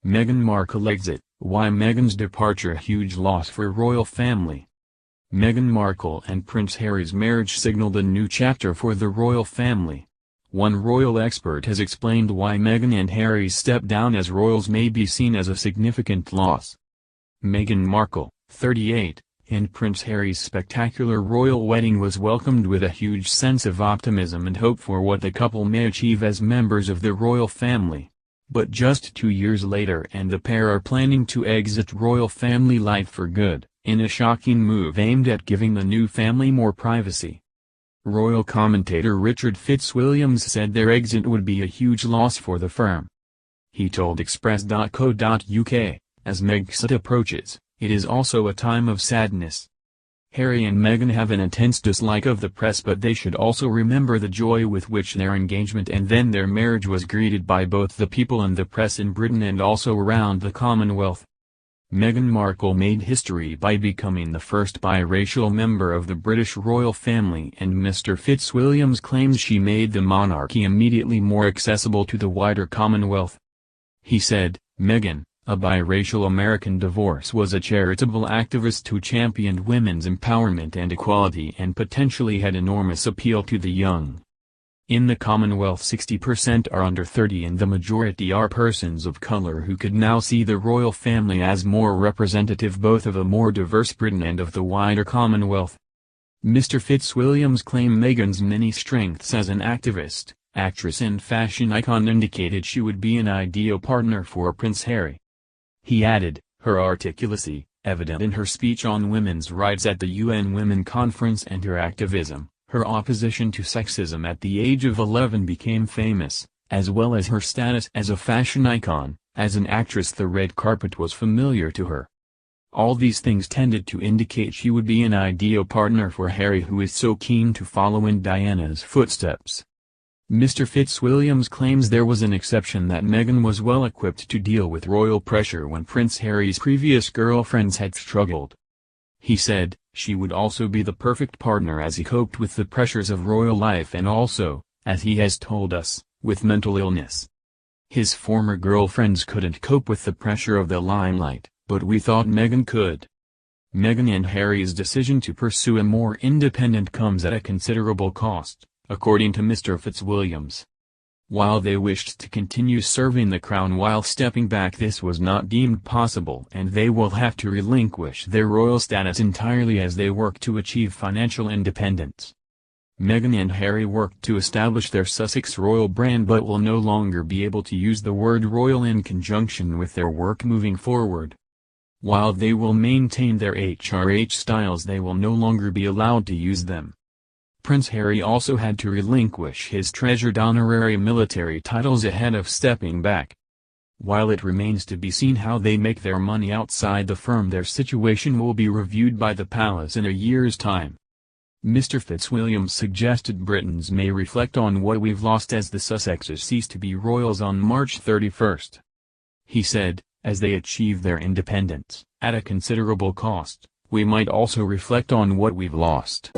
Meghan Markle exit, why Meghan's departure a huge loss for royal family. Meghan Markle and Prince Harry's marriage signaled a new chapter for the royal family. One royal expert has explained why Meghan and Harry's step down as royals may be seen as a significant loss. Meghan Markle, 38, and Prince Harry's spectacular royal wedding was welcomed with a huge sense of optimism and hope for what the couple may achieve as members of the royal family. But just 2 years later and the pair are planning to exit royal family life for good, in a shocking move aimed at giving the new family more privacy. Royal commentator Richard Fitzwilliams said their exit would be a huge loss for the firm. He told Express.co.uk, as Megxit approaches, it is also a time of sadness. Harry and Meghan have an intense dislike of the press, but they should also remember the joy with which their engagement and then their marriage was greeted by both the people and the press in Britain and also around the Commonwealth. Meghan Markle made history by becoming the first biracial member of the British royal family, and Mr. Fitzwilliams claims she made the monarchy immediately more accessible to the wider Commonwealth. He said, Meghan, a biracial American divorce, was a charitable activist who championed women's empowerment and equality and potentially had enormous appeal to the young. In the Commonwealth 60% are under 30 and the majority are persons of color who could now see the royal family as more representative both of a more diverse Britain and of the wider Commonwealth. Mr. Fitzwilliams claimed Meghan's many strengths as an activist, actress and fashion icon indicated she would be an ideal partner for Prince Harry. He added, her articulacy, evident in her speech on women's rights at the UN Women Conference, and her activism, her opposition to sexism at the age of 11 became famous, as well as her status as a fashion icon. As an actress, the red carpet was familiar to her. All these things tended to indicate she would be an ideal partner for Harry, who is so keen to follow in Diana's footsteps. Mr. Fitzwilliams claims there was an exception, that Meghan was well equipped to deal with royal pressure when Prince Harry's previous girlfriends had struggled. He said, she would also be the perfect partner as he coped with the pressures of royal life and also, as he has told us, with mental illness. His former girlfriends couldn't cope with the pressure of the limelight, but we thought Meghan could. Meghan and Harry's decision to pursue a more independent comes at a considerable cost, according to Mr. Fitzwilliams. While they wished to continue serving the crown while stepping back, this was not deemed possible, and they will have to relinquish their royal status entirely as they work to achieve financial independence. Meghan and Harry worked to establish their Sussex royal brand but will no longer be able to use the word royal in conjunction with their work moving forward. While they will maintain their HRH styles, they will no longer be allowed to use them. Prince Harry also had to relinquish his treasured honorary military titles ahead of stepping back. While it remains to be seen how they make their money outside the firm, their situation will be reviewed by the palace in a year's time. Mr. Fitzwilliams suggested Britons may reflect on what we've lost as the Sussexes cease to be royals on March 31st. He said, as they achieve their independence, at a considerable cost, we might also reflect on what we've lost.